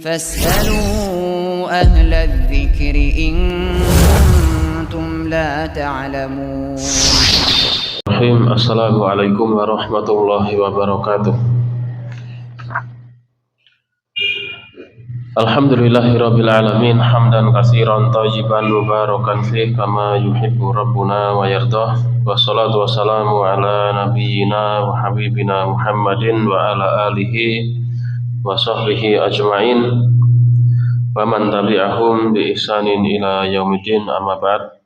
فاسألوا أهل الذكر إن كنتم لا تعلمون. Assalamualaikum warahmatullahi wabarakatuh. Alhamdulillahirabbil alamin hamdan katsiran thayyiban mubarakan fih kama yuhibbu rabbuna wa yardah. Wassalatu wassalamu ala nabiyyina wa habibina Muhammadin wa ala alihi wa sahbihi ajma'in wa man tabi'ahum bi ihsanin ila yaumiddin, amma ba'd.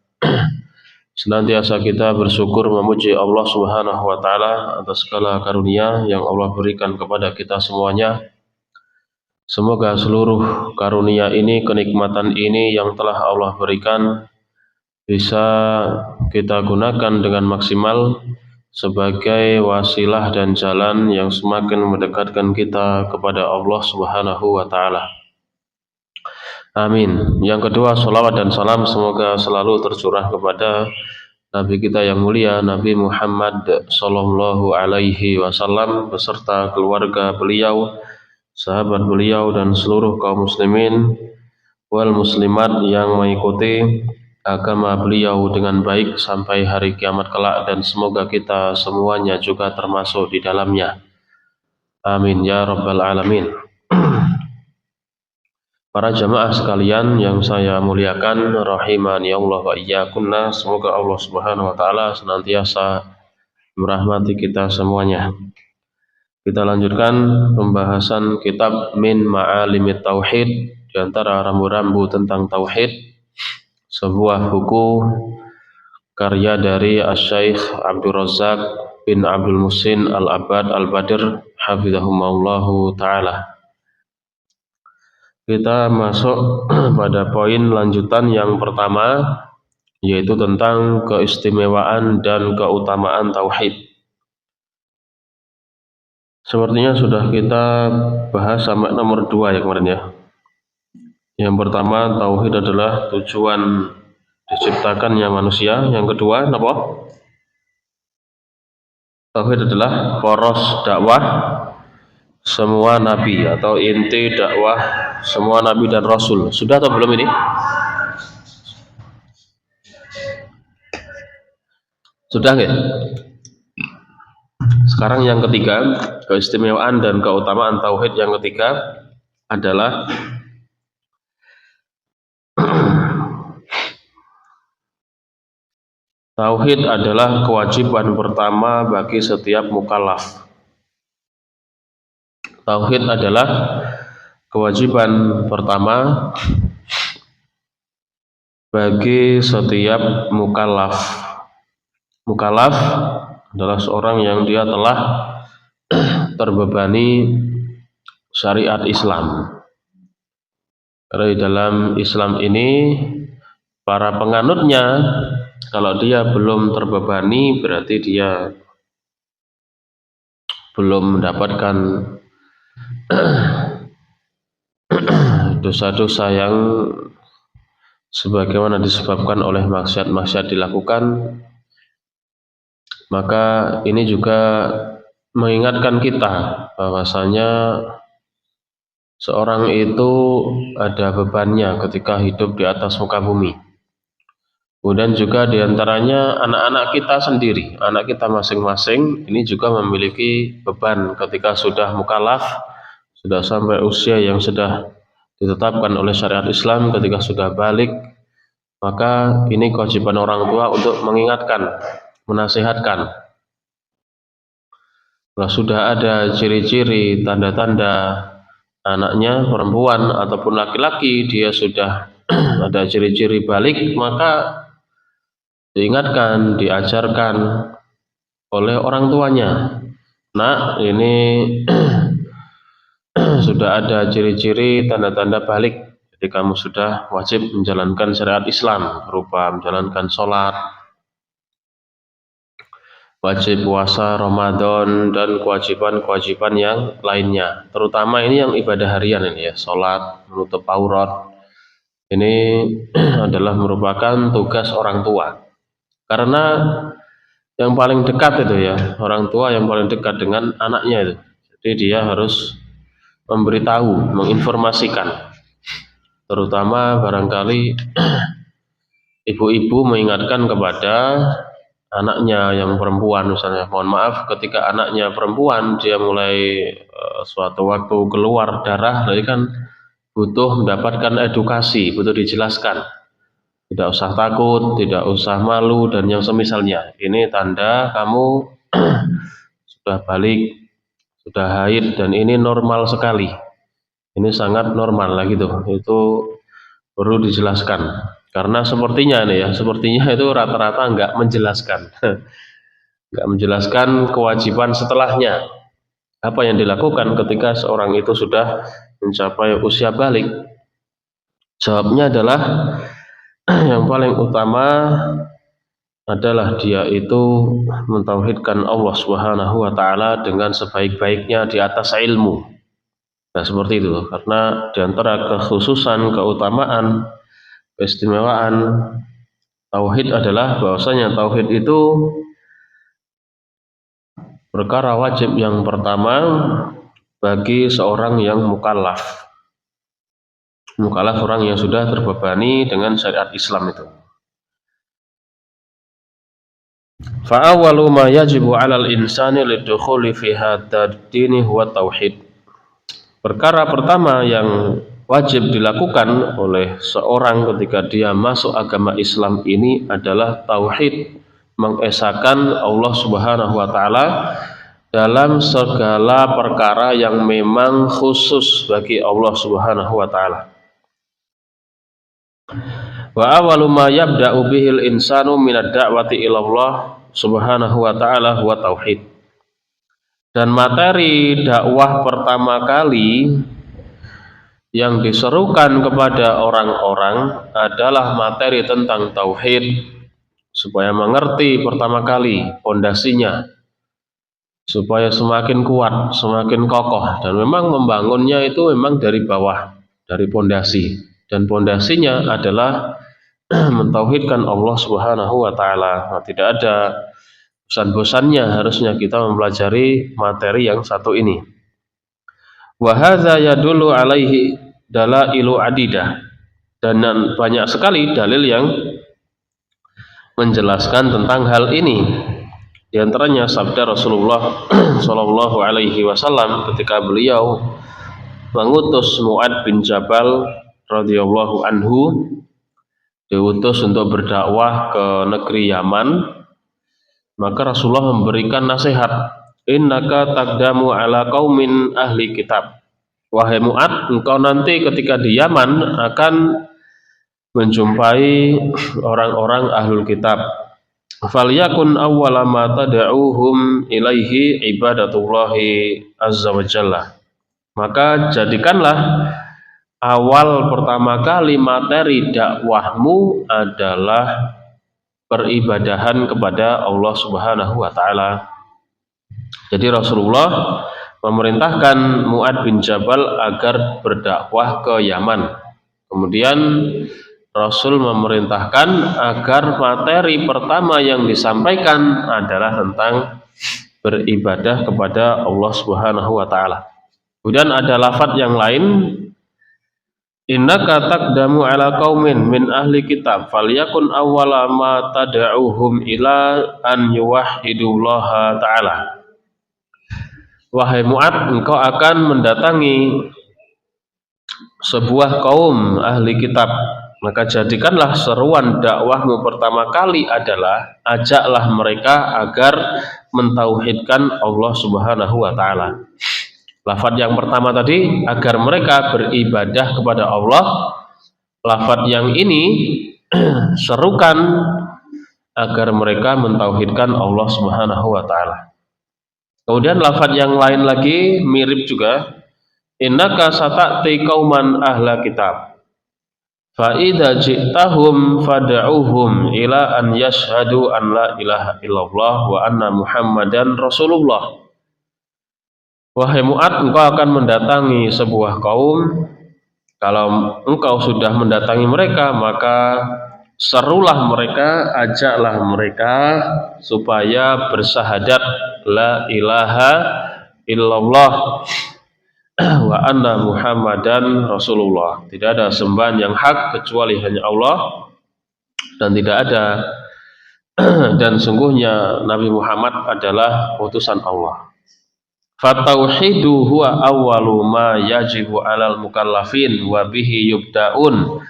Senantiasa kita bersyukur memuji Allah Subhanahu wa taala atas segala karunia yang Allah berikan kepada kita semuanya. Semoga seluruh karunia ini, kenikmatan ini yang telah Allah berikan bisa kita gunakan dengan maksimal sebagai wasilah dan jalan yang semakin mendekatkan kita kepada Allah Subhanahu wa taala. Amin. Yang kedua, salawat dan salam semoga selalu tercurah kepada Nabi kita yang mulia, Nabi Muhammad sallallahu alaihi wasallam beserta keluarga beliau, sahabat beliau dan seluruh kaum muslimin wal muslimat yang mengikuti agama beliau dengan baik sampai hari kiamat kelak, dan semoga kita semuanya juga termasuk di dalamnya. Amin ya rabbal alamin. Para jamaah sekalian yang saya muliakan, rahimani Allah wa iyyakunna, semoga Allah Subhanahu wa taala senantiasa merahmati kita semuanya. Kita lanjutkan pembahasan kitab Min Ma'alimit Tauhid, di antara rambu-rambu tentang tauhid, sebuah buku karya dari Asy-Syaikh Abdul Razzaq bin Abdul Muhsin Al-Abbad Al-Badr hafizahumullahu taala. Kita masuk pada poin lanjutan yang pertama, yaitu tentang keistimewaan dan keutamaan tauhid. Sepertinya sudah kita bahas sampai nomor 2 ya kemarin ya. Yang pertama, tauhid adalah tujuan diciptakannya manusia. Yang kedua, apa? Tauhid adalah poros dakwah semua nabi atau inti dakwah semua nabi dan rasul. Sudah atau belum ini? Sudah nggak? Sekarang yang ketiga, keistimewaan dan keutamaan tauhid yang ketiga adalah tauhid adalah kewajiban pertama bagi setiap mukallaf. Tauhid adalah kewajiban pertama bagi setiap mukallaf. Mukallaf adalah seorang yang dia telah terbebani syariat Islam. Karena di dalam Islam ini para penganutnya, kalau dia belum terbebani berarti dia belum mendapatkan dosa-dosa yang sebagaimana disebabkan oleh maksiat-maksiat dilakukan. Maka ini juga mengingatkan kita bahwasanya seorang itu ada bebannya ketika hidup di atas muka bumi. Kemudian juga diantaranya anak-anak kita sendiri, anak kita masing-masing ini juga memiliki beban ketika sudah mukallaf, sudah sampai usia yang sudah ditetapkan oleh syariat Islam, ketika sudah balik, maka ini kewajiban orang tua untuk mengingatkan, menasihatkan. Kalau sudah ada ciri-ciri, tanda-tanda anaknya perempuan ataupun laki-laki, dia sudah ada ciri-ciri balik, maka diingatkan, diajarkan oleh orang tuanya. Nah, ini sudah ada ciri-ciri tanda-tanda balik, jadi kamu sudah wajib menjalankan syariat Islam berupa menjalankan sholat, wajib puasa Ramadan, dan kewajiban-kewajiban yang lainnya. Terutama ini yang ibadah harian ini ya, sholat, menutup aurat. Ini adalah merupakan tugas orang tua. Karena yang paling dekat itu ya, orang tua yang paling dekat dengan anaknya itu. Jadi dia harus memberitahu, menginformasikan. Terutama barangkali ibu-ibu mengingatkan kepada anaknya yang perempuan misalnya. Mohon maaf, ketika anaknya perempuan dia mulai suatu waktu keluar darah, jadi kan butuh mendapatkan edukasi, butuh dijelaskan. Tidak usah takut, tidak usah malu dan yang semisalnya. Ini tanda kamu sudah balik, sudah haid dan ini normal sekali. Ini sangat normal lah gitu. Itu perlu dijelaskan. Karena sepertinya itu rata-rata nggak menjelaskan. Nggak menjelaskan kewajiban setelahnya. Apa yang dilakukan ketika seorang itu sudah mencapai usia balik? Jawabnya adalah yang paling utama adalah dia itu mentauhidkan Allah Subhanahu wa taala dengan sebaik-baiknya di atas ilmu. Nah, seperti itu. Karena di antara kekhususan, keutamaan, keistimewaan tauhid adalah bahwasanya tauhid itu perkara wajib yang pertama bagi seorang yang mukallaf. Mukallaf orang yang sudah terbebani dengan syariat Islam itu. Fa awwalu ma yajibu 'alal insani lidukhuli fi hadzal dini huwa tauhid. Perkara pertama yang wajib dilakukan oleh seorang ketika dia masuk agama Islam ini adalah tauhid, mengesahkan Allah Subhanahu wa taala dalam segala perkara yang memang khusus bagi Allah Subhanahu wa taala. Wa awwalu ma yabda'u bihil insanu minad da'wati ila Allah Subhanahu wa ta'ala huwa tauhid. Dan materi dakwah pertama kali yang diserukan kepada orang-orang adalah materi tentang tauhid, supaya mengerti pertama kali pondasinya, supaya semakin kuat, semakin kokoh. Dan memang membangunnya itu memang dari bawah, dari pondasi. Dan pondasinya adalah mentauhidkan Allah Subhanahu wa taala. Nah, tidak ada bosan-bosannya harusnya kita mempelajari materi yang satu ini. Wa hadza yadullu alaihi dalailu adidah. Dan banyak sekali dalil yang menjelaskan tentang hal ini. Di antaranya sabda Rasulullah sallallahu alaihi wasallam ketika beliau mengutus Mu'ad bin Jabal radhiyallahu anhu, diutus untuk berdakwah ke negeri Yaman. Maka Rasulullah memberikan nasihat, innaka taqdamu ala qaumin ahli kitab. Wahai Mu'ad, engkau nanti ketika di Yaman akan menjumpai orang-orang ahlul kitab. Falyakun awwala ma tad'uhum ilaihi ibadatullahi azza wa jalla. Maka jadikanlah awal pertama kali materi dakwahmu adalah peribadahan kepada Allah Subhanahu wa taala. Jadi Rasulullah memerintahkan Mu'ad bin Jabal agar berdakwah ke Yaman. Kemudian Rasul memerintahkan agar materi pertama yang disampaikan adalah tentang beribadah kepada Allah Subhanahu wa taala. Kemudian ada lafaz yang lain, innaka taqdamu ala qaumin min ahli kitab falyakun awwala ma tad'uhum ila an yuwahhidullaha ta'ala. Wahai Mu'ad, engkau akan mendatangi sebuah kaum ahli kitab, maka jadikanlah seruan dakwahmu pertama kali adalah ajaklah mereka agar mentauhidkan Allah Subhanahu wa taala. Lafaz yang pertama tadi agar mereka beribadah kepada Allah. Lafaz yang ini serukan agar mereka mentauhidkan Allah Subhanahu wa taala. Kemudian lafaz yang lain lagi mirip juga, innaka sata'ti qauman ahla kitab fa idza ji'tahum fad'uhum ila an yashhadu an la ilaha illallah wa anna muhammadan rasulullah. Wahai Mu'ad, engkau akan mendatangi sebuah kaum. Kalau engkau sudah mendatangi mereka, maka serulah mereka, ajaklah mereka supaya bersyahadat la ilaha illallah, wa anna Muhammadan Rasulullah. Tidak ada sembahan yang hak kecuali hanya Allah, dan tidak ada dan sungguhnya Nabi Muhammad adalah utusan Allah. Fatauhidu huwa awwalu ma yajibu 'alal mukallafin wa bihi yubda'un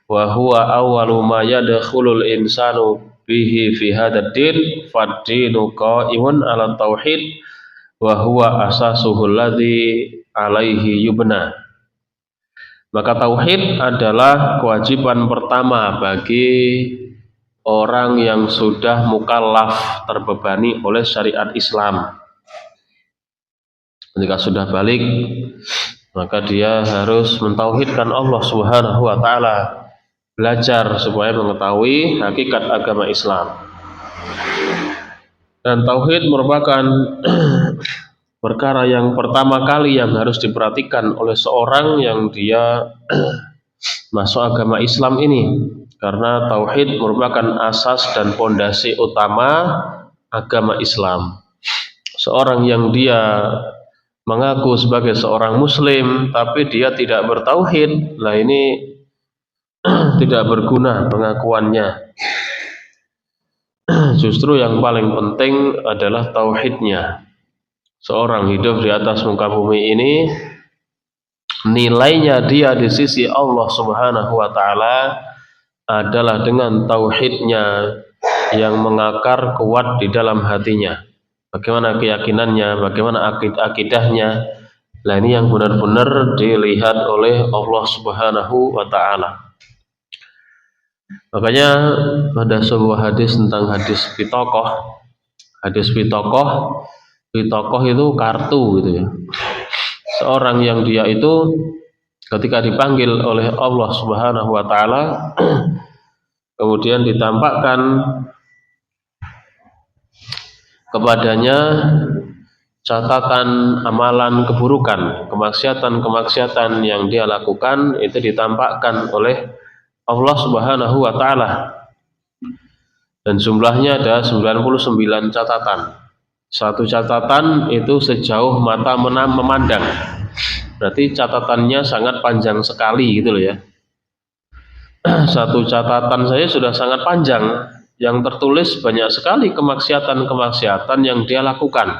wa huwa awwalu ma yadkhulul insanu bihi fi hadzal din fad-dinu qa'imun 'ala tauhid wa huwa asasuhul ladzi alaihi yubna. Maka tauhid adalah kewajiban pertama bagi orang yang sudah mukallaf, terbebani oleh syariat Islam. Ketika sudah balik, maka dia harus mentauhidkan Allah Subhanahu wa taala, belajar supaya mengetahui hakikat agama Islam. Dan tauhid merupakan perkara yang pertama kali yang harus diperhatikan oleh seorang yang dia masuk agama Islam ini, karena tauhid merupakan asas dan pondasi utama agama Islam. Seorang yang dia mengaku sebagai seorang muslim tapi dia tidak bertauhid, nah ini tidak berguna pengakuannya. Justru yang paling penting adalah tauhidnya. Seorang hidup di atas muka bumi ini, nilainya dia di sisi Allah Subhanahu wa taala adalah dengan tauhidnya yang mengakar kuat di dalam hatinya. Bagaimana keyakinannya, bagaimana akidahnya. Nah ini yang benar-benar dilihat oleh Allah Subhanahu wa ta'ala. Makanya ada sebuah hadis tentang hadis pitokoh. Hadis pitokoh itu kartu gitu ya. Seorang yang dia itu ketika dipanggil oleh Allah Subhanahu wa ta'ala kemudian ditampakkan kepadanya catatan amalan keburukan, kemaksiatan yang dia lakukan, itu ditampakkan oleh Allah Subhanahu wa taala. Dan jumlahnya ada 99 catatan. Satu catatan itu sejauh mata memandang. Berarti catatannya sangat panjang sekali gitu loh ya. Satu catatan saya sudah sangat panjang. Yang tertulis banyak sekali kemaksiatan yang dia lakukan.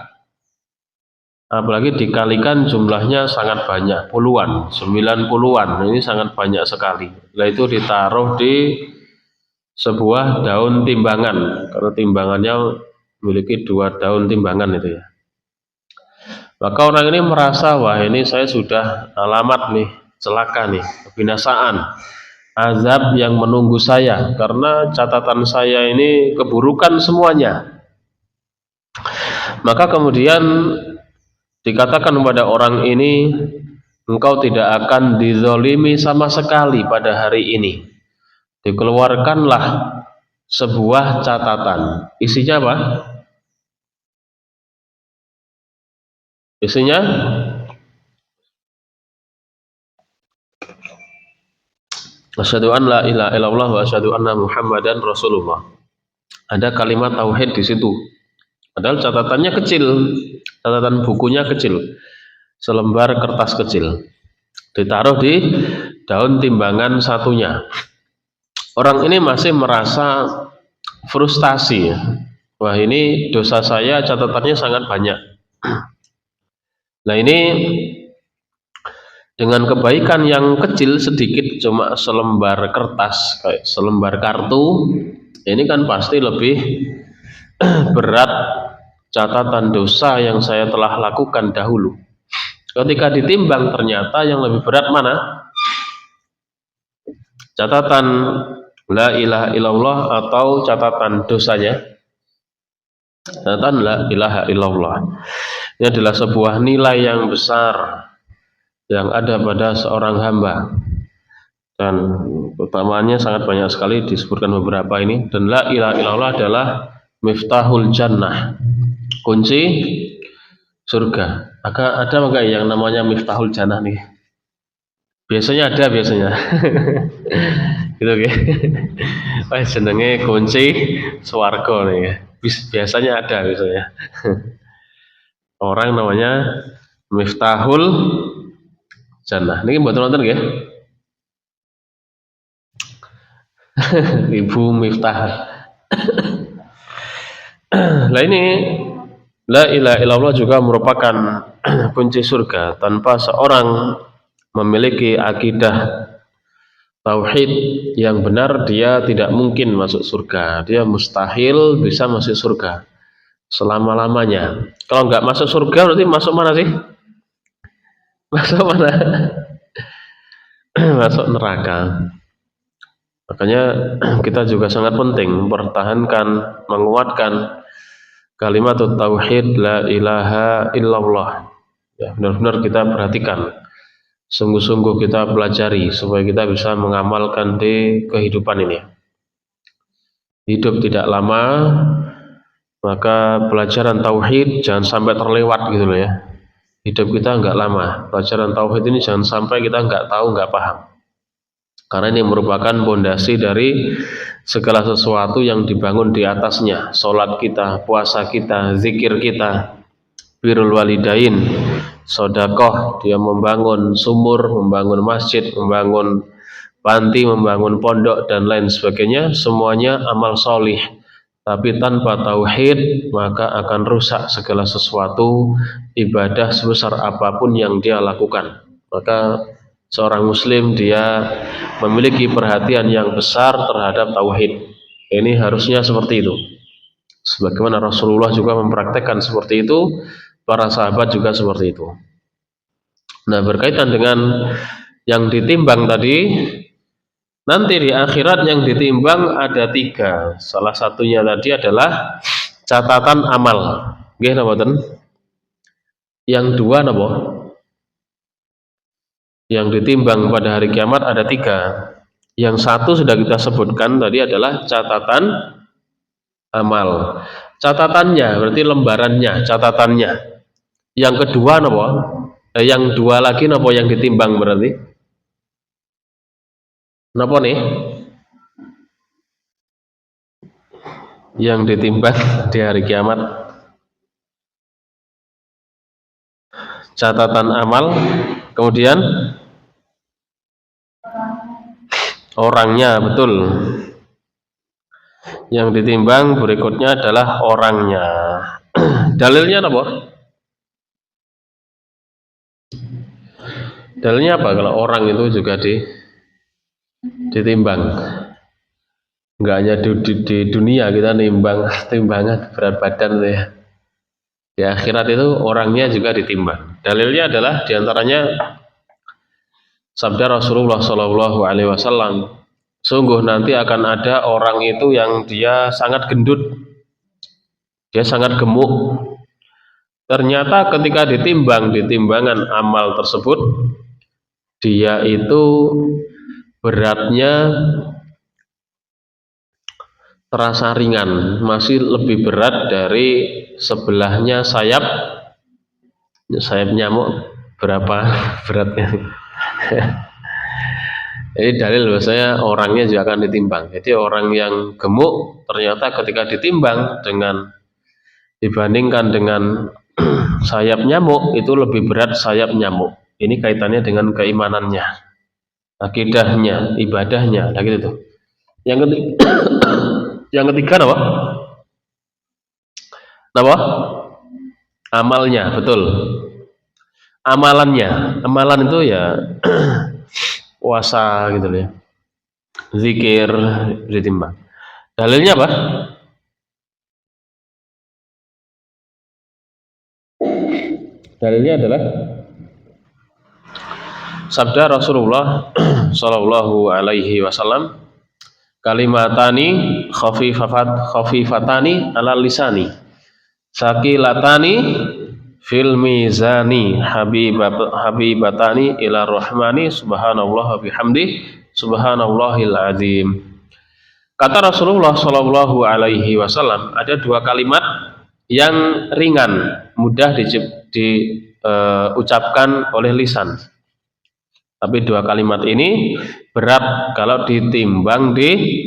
Apalagi dikalikan jumlahnya sangat banyak, puluhan, 90-an, ini sangat banyak sekali. Nah itu ditaruh di sebuah daun timbangan, karena timbangannya memiliki 2 daun timbangan itu ya. Maka orang ini merasa, wah ini saya sudah alamat nih, celaka nih, kebinasaan. Azab yang menunggu saya karena catatan saya ini keburukan semuanya. Maka kemudian dikatakan kepada orang ini, engkau tidak akan dizolimi sama sekali pada hari ini. Dikeluarkanlah sebuah catatan. Isinya apa? Isinya asyhadu an la ilaha illallah wa asyhadu anna Muhammadan Rasulullah. Ada kalimat tauhid di situ. Padahal catatannya kecil, catatan bukunya kecil, selembar kertas kecil, ditaruh di daun timbangan satunya. Orang ini masih merasa frustasi. Wah ini dosa saya catatannya sangat banyak. Nah ini dengan kebaikan yang kecil sedikit, cuma selembar kertas, kayak selembar kartu, ini kan pasti lebih berat catatan dosa yang saya telah lakukan dahulu. Ketika ditimbang ternyata yang lebih berat mana? Catatan la ilaha illallah atau catatan dosanya? Catatan la ilaha illallah. Ini adalah sebuah nilai yang besar yang ada pada seorang hamba, dan keutamaannya sangat banyak sekali, disebutkan beberapa ini. Dan la ilaha illallah adalah miftahul jannah, kunci surga. Ada enggak yang namanya miftahul jannah nih? Biasanya ada biasanya. Gitu ya. Wah jenenge kunci swarga nih ya. Biasanya ada biasanya. Orang namanya miftahul jannah. Niki mboten wonten nggih. Ibu Miftah. Lah ini la ilaha illallah juga merupakan kunci surga. Tanpa seorang memiliki akidah tauhid yang benar, dia tidak mungkin masuk surga. Dia mustahil bisa masuk surga selama-lamanya. Kalau nggak masuk surga berarti masuk mana sih? Masuk mana? Masuk neraka. Makanya kita juga sangat penting mempertahankan, menguatkan kalimat tauhid la ilaha illallah. Ya, benar-benar kita perhatikan, sungguh-sungguh kita pelajari supaya kita bisa mengamalkan di kehidupan ini. Hidup tidak lama, maka pelajaran tauhid jangan sampai terlewat gitu loh ya. Hidup kita nggak lama, pelajaran tauhid ini jangan sampai kita nggak tahu, nggak paham. Karena ini merupakan pondasi dari segala sesuatu yang dibangun di atasnya. Sholat kita, puasa kita, zikir kita, birrul walidain, sodakoh, dia membangun sumur, membangun masjid, membangun panti, membangun pondok, dan lain sebagainya. Semuanya amal solih. Tapi tanpa tauhid, maka akan rusak segala sesuatu, ibadah sebesar apapun yang dia lakukan. Maka seorang muslim dia memiliki perhatian yang besar terhadap tauhid. Ini harusnya seperti itu. Sebagaimana Rasulullah juga mempraktekkan seperti itu, para sahabat juga seperti itu. Nah, berkaitan dengan yang ditimbang tadi, nanti di akhirat yang ditimbang ada 3. Salah satunya tadi adalah catatan amal. Nggih napa mboten? Yang 2 napa? Yang ditimbang pada hari kiamat ada 3. Yang 1 sudah kita sebutkan tadi adalah catatan amal. Catatannya berarti lembarannya, catatannya. Yang kedua napa? Yang 2 lagi napa yang ditimbang berarti? Napa nih? Yang ditimbang di hari kiamat. Catatan amal, kemudian orangnya, betul. Yang ditimbang berikutnya adalah orangnya. Dalilnya apa? Dalilnya apa kalau orang itu juga ditimbang? Enggak hanya di dunia kita nimbang timbangan berat badan ya. Di akhirat itu orangnya juga ditimbang. Dalilnya adalah diantaranya sabda Rasulullah SAW, sungguh nanti akan ada orang itu yang dia sangat gendut, dia sangat gemuk. Ternyata ketika ditimbang di timbangan amal tersebut, dia itu beratnya terasa ringan, masih lebih berat dari sebelahnya sayap nyamuk. Berapa beratnya? Ini dalil bahwasanya orangnya juga akan ditimbang. Jadi orang yang gemuk ternyata ketika ditimbang dibandingkan dengan sayap nyamuk, itu lebih berat sayap nyamuk. Ini kaitannya dengan keimanannya, akidahnya, ibadahnya, lagi itu. Yang ketiga apa? Apa? Amalnya, betul. Amalan itu ya puasa gitu ya, zikir ditimbang. Dalilnya apa? Dalilnya adalah sabda Rasulullah Shallallahu Alaihi Wasallam, kalimatani khafifatani ala lisani, sakilatani fil mizani, habibatani ila rahmani, subhanallah bihamdi, subhanallahil azim. Kata Rasulullah Shallallahu Alaihi Wasallam, ada 2 kalimat yang ringan, mudah diucapkan oleh lisan. Tapi 2 kalimat ini berat kalau ditimbang di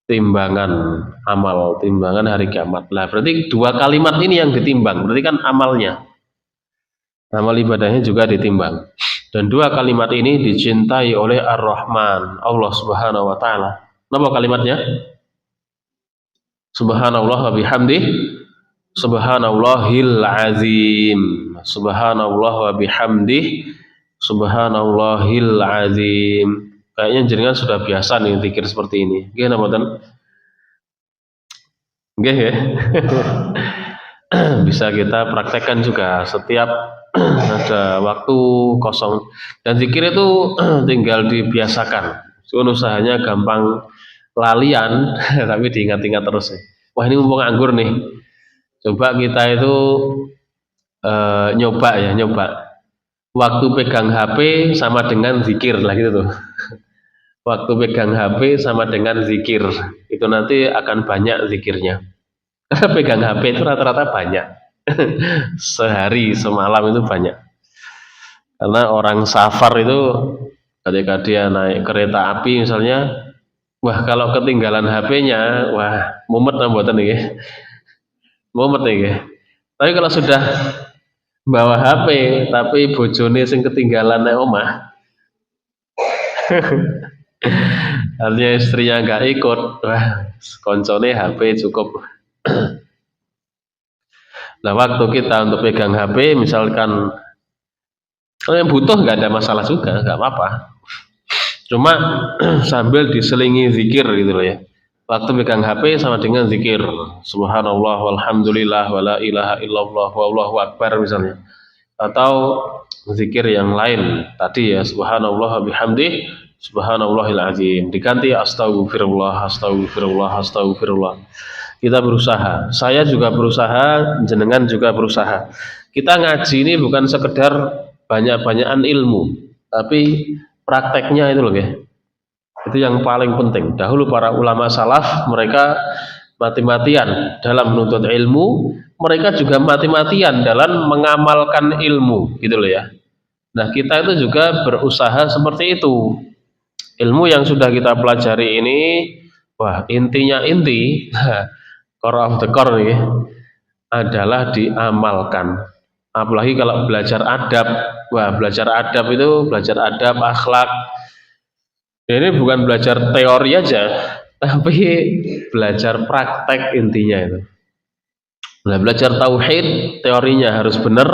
timbangan amal, timbangan hari kiamat. Nah, berarti 2 kalimat ini yang ditimbang, berarti kan amalnya, amal ibadahnya juga ditimbang. Dan dua kalimat ini dicintai oleh Ar-Rahman, Allah Subhanahu wa taala. Napa kalimatnya? Subhanallah wa bihamdih, subhanallahil azim. Subhanallah wa bihamdih, subhanallahil azim. Kayaknya jenengan sudah biasa nih zikir seperti ini. Nggih napa mboten? Nggih ya. Bisa kita praktekkan juga setiap ada waktu kosong. Dan zikir itu tinggal dibiasakan. Usahanya gampang lalian, tapi diingat-ingat terus ya. Wah ini mumpung nganggur nih. Coba kita itu nyoba. Waktu pegang HP sama dengan zikir lah gitu tuh. Waktu pegang HP sama dengan zikir. Itu nanti akan banyak zikirnya. Karena pegang HP itu rata-rata banyak. Sehari semalam itu banyak. Karena orang safar itu ketika dia naik kereta api misalnya, wah kalau ketinggalan HP-nya, wah mumet mboten nggih. Mumet nggih. Tapi kalau sudah bawa HP tapi bojone sing ketinggalan nek omah, artinya istrinya nggak ikut, wah koncone HP cukup. Nah waktu kita untuk pegang HP misalkan kalau yang butuh nggak ada masalah juga, nggak apa-apa. Cuma sambil diselingi zikir gitu loh ya. Waktu pegang HP sama dengan zikir. Subhanallah walhamdulillah wala ilaha illallah wallahu akbar misalnya. Atau zikir yang lain tadi ya, subhanallah bihamdih, subhanallahil azim. Diganti astagfirullah, astagfirullah, astagfirullah. Kita berusaha. Saya juga berusaha, jenengan juga berusaha. Kita ngaji ini bukan sekedar banyak-banyakan ilmu, tapi prakteknya itu loh ya. Itu yang paling penting. Dahulu para ulama salaf mereka mati-matian dalam menuntut ilmu, mereka juga mati-matian dalam mengamalkan ilmu, gitu loh ya. Nah, kita itu juga berusaha seperti itu. Ilmu yang sudah kita pelajari ini, wah, intinya core of the core nih, adalah diamalkan. Apalagi kalau belajar adab, wah, belajar adab itu belajar adab, akhlak. Ini bukan belajar teori aja, tapi belajar praktek intinya itu. Nah, belajar tauhid teorinya harus benar,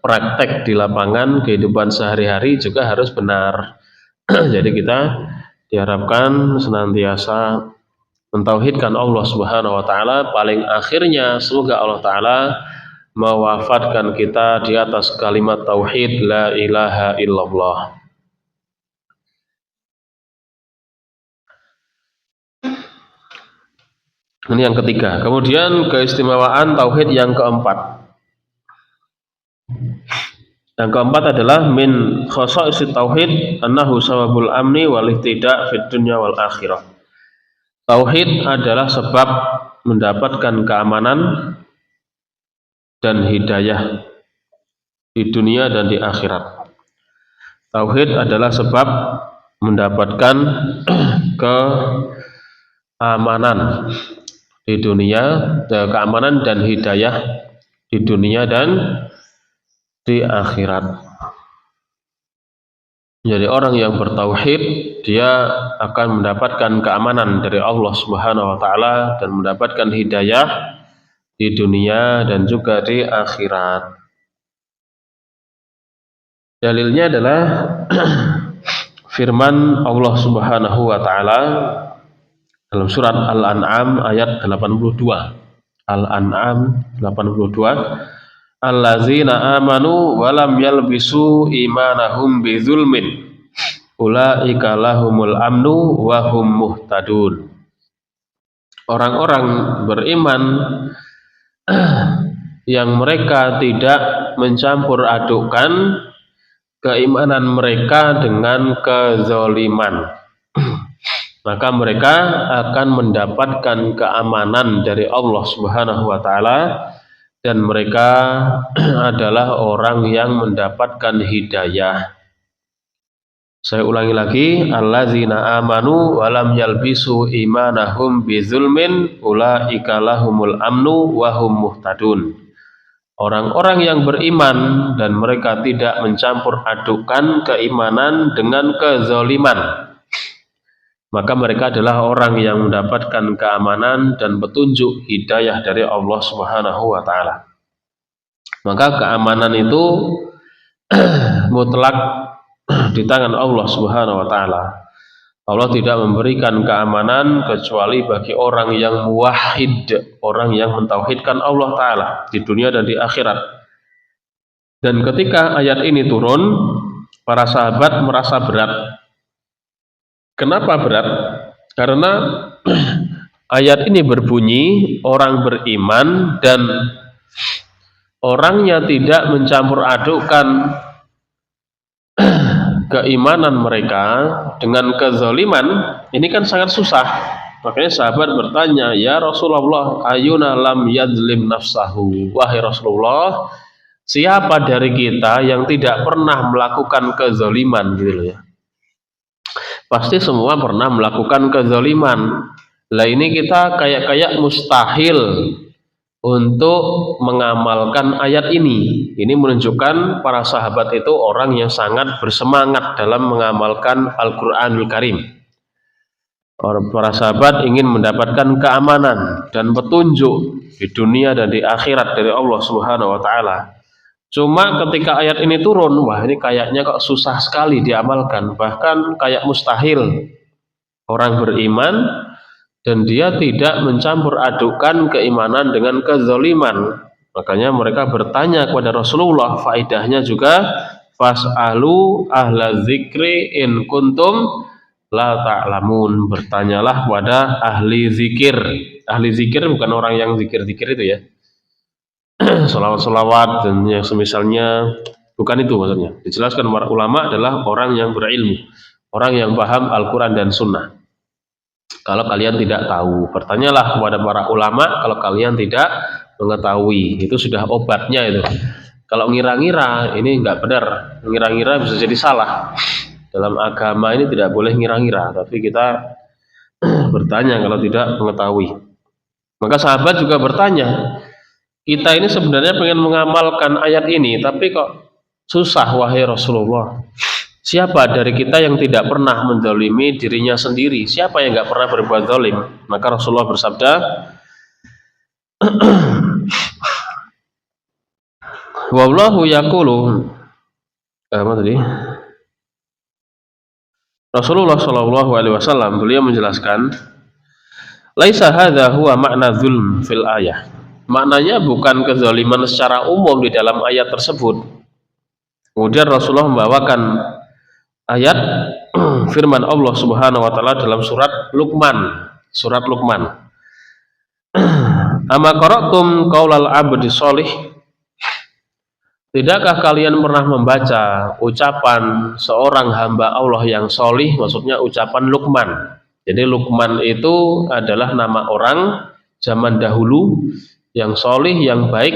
praktek di lapangan kehidupan sehari-hari juga harus benar. Jadi kita diharapkan senantiasa mentauhidkan Allah Subhanahu wa taala. Paling akhirnya semoga Allah taala mewafatkan kita di atas kalimat tauhid la ilaha illallah. Ini yang ketiga. Kemudian keistimewaan tauhid yang keempat. Yang keempat adalah min khasa'is tauhid annahu sababul amni wal ihtidak fid dunya wal akhirah. Tauhid adalah sebab mendapatkan keamanan dan hidayah di dunia dan di akhirat. Tauhid adalah sebab mendapatkan keamanan di dunia, keamanan dan hidayah di dunia dan di akhirat. Jadi orang yang bertauhid dia akan mendapatkan keamanan dari Allah Subhanahu wa taala dan mendapatkan hidayah di dunia dan juga di akhirat. Dalilnya adalah firman Allah Subhanahu wa taala dalam surat Al-An'am ayat 82. Al-An'am 82. Allazina amanu wa lam yalbisu imanahum bizulmin ulaika lahumul amnu wa hum muhtadun. Orang-orang beriman yang mereka tidak mencampur adukkan keimanan mereka dengan kezaliman, maka mereka akan mendapatkan keamanan dari Allah Subhanahu wa taala dan mereka adalah orang yang mendapatkan hidayah. Saya ulangi lagi, allazina amanu wa lam yalbisu imanahum bizulmin ulaika lahumul amnu wa hum muhtadun. orang-orang yang beriman dan mereka tidak mencampur adukan keimanan dengan kezaliman, maka mereka adalah orang yang mendapatkan keamanan dan petunjuk hidayah dari Allah Subhanahu wa taala. Maka keamanan itu mutlak di tangan Allah Subhanahu wa taala. Allah tidak memberikan keamanan kecuali bagi orang yang muwahhid, orang yang mentauhidkan Allah taala di dunia dan di akhirat. Dan ketika ayat ini turun, para sahabat merasa berat. Kenapa berat? Karena ayat ini berbunyi orang beriman dan orangnya tidak mencampur adukkan keimanan mereka dengan kezaliman. Ini kan sangat susah. Makanya sahabat bertanya, ya Rasulullah, ayuna lam yadzlim nafsahu. Wahai Rasulullah, siapa dari kita yang tidak pernah melakukan kezaliman, gitu loh ya. Pasti semua pernah melakukan kezaliman. Lah ini kita kayak mustahil untuk mengamalkan ayat ini. Ini menunjukkan para sahabat itu orang yang sangat bersemangat dalam mengamalkan Al-Quranul Karim. Para sahabat ingin mendapatkan keamanan dan petunjuk di dunia dan di akhirat dari Allah Subhanahu wa taala. Cuma ketika ayat ini turun, wah ini kayaknya kok susah sekali diamalkan, bahkan kayak mustahil. Orang beriman dan dia tidak mencampur adukan keimanan dengan kezaliman. Makanya mereka bertanya kepada Rasulullah, faedahnya juga fas'alu ahla zikri in kuntum la ta'lamun. Bertanyalah kepada ahli zikir. Ahli zikir bukan orang yang zikir-zikir itu ya, selawat-selawat dan yang semisalnya, bukan itu maksudnya. Dijelaskan para ulama adalah orang yang berilmu, orang yang paham Al-Quran dan Sunnah. Kalau kalian tidak tahu, bertanyalah kepada para ulama. Kalau kalian tidak mengetahui, itu sudah obatnya itu. Kalau ngira-ngira, ini enggak benar. Ngira-ngira bisa jadi salah. Dalam agama ini tidak boleh ngira-ngira, tapi kita bertanya kalau tidak mengetahui. Maka sahabat juga bertanya, kita ini sebenarnya pengen mengamalkan ayat ini, tapi kok susah wahai Rasulullah. Siapa dari kita yang tidak pernah menzalimi dirinya sendiri? Siapa yang nggak pernah berbuat zalim? Maka Rasulullah bersabda, wallahu yaqulu, apa tadi? Rasulullah Shallallahu Alaihi Wasallam beliau menjelaskan, laisa hadza huwa makna zulm fil ayah. Maknanya bukan kezaliman secara umum di dalam ayat tersebut. Kemudian Rasulullah membawakan ayat firman Allah Subhanahu wa taala dalam surat Luqman. Surat Luqman. Ama qara'tum qaulal abdi sholih? Tidakkah kalian pernah membaca ucapan seorang hamba Allah yang sholih? Maksudnya ucapan Luqman. Jadi Luqman itu adalah nama orang zaman dahulu yang sholih, yang baik.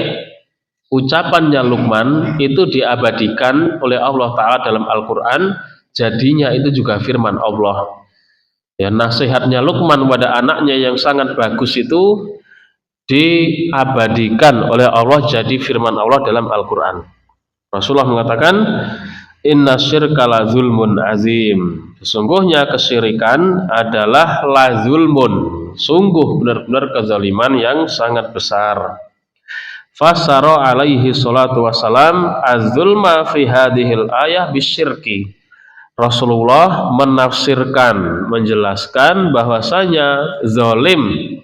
Ucapannya Luqman itu diabadikan oleh Allah Ta'ala dalam Al-Quran. Jadinya itu juga firman Allah. Ya, nasihatnya Luqman pada anaknya yang sangat bagus itu diabadikan oleh Allah jadi firman Allah dalam Al-Quran. Rasulullah mengatakan, inna syirka la zulmun azim. Sesungguhnya kesyirikan adalah la zulmun, sungguh benar-benar kezaliman yang sangat besar. Fasara alaihi salatu wassalam az-zulma fi hadhil ayah bisyirki. Rasulullah menafsirkan, menjelaskan bahwasanya zalim,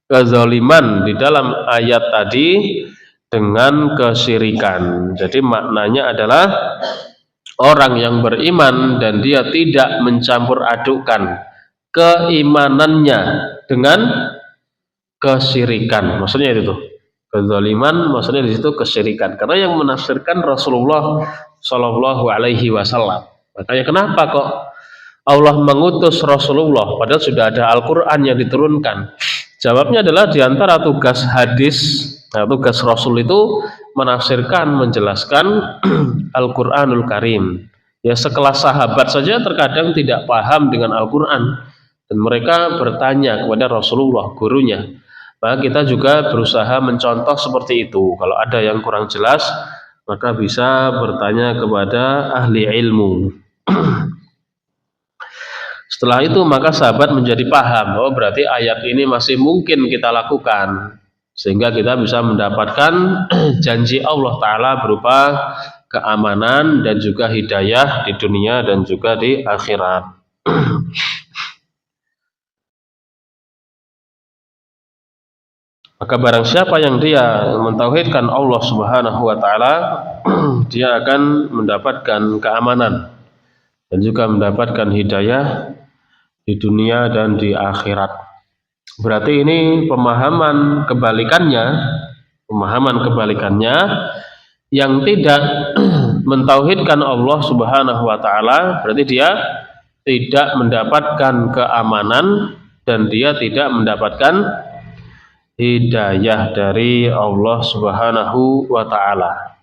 kezaliman di dalam ayat tadi dengan kesyirikan. Jadi maknanya adalah orang yang beriman dan dia tidak mencampur adukan keimanannya dengan kesyirikan. Maksudnya itu tuh. Kezaliman maksudnya di situ kesyirikan. Karena yang menafsirkan Rasulullah Shallallahu Alaihi Wasallam. Makanya kenapa kok Allah mengutus Rasulullah padahal sudah ada Al-Quran yang diturunkan? Jawabnya adalah diantara tugas hadis, tugas Rasul itu menafsirkan, menjelaskan Al-Quranul Karim. Ya sekelas sahabat saja terkadang tidak paham dengan Al-Quran dan mereka bertanya kepada Rasulullah, gurunya. Maka kita juga berusaha mencontoh seperti itu. Kalau ada yang kurang jelas, maka bisa bertanya kepada ahli ilmu. Setelah itu maka sahabat menjadi paham, oh berarti ayat ini masih mungkin kita lakukan, sehingga kita bisa mendapatkan janji Allah Ta'ala berupa keamanan dan juga hidayah di dunia dan juga di akhirat. Maka barang siapa yang dia mentauhidkan Allah Subhanahu wa Ta'ala, dia akan mendapatkan keamanan dan juga mendapatkan hidayah di dunia dan di akhirat. Berarti ini pemahaman kebalikannya yang tidak mentauhidkan Allah Subhanahu wa Ta'ala, berarti dia tidak mendapatkan keamanan dan dia tidak mendapatkan hidayah dari Allah Subhanahu wa Ta'ala.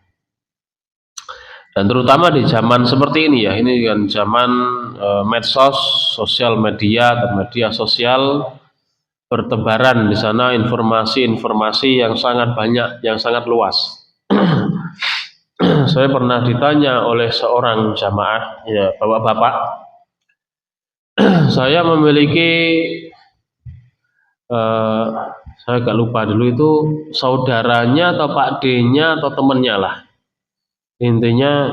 Dan terutama di zaman seperti ini ya, ini kan zaman medsos, sosial media atau media sosial, bertebaran di sana informasi-informasi yang sangat banyak, yang sangat luas. Saya pernah ditanya oleh seorang jamaah, ya bapak-bapak, saya memiliki saya agak lupa dulu itu saudaranya atau Pak D-nya atau temennya lah, intinya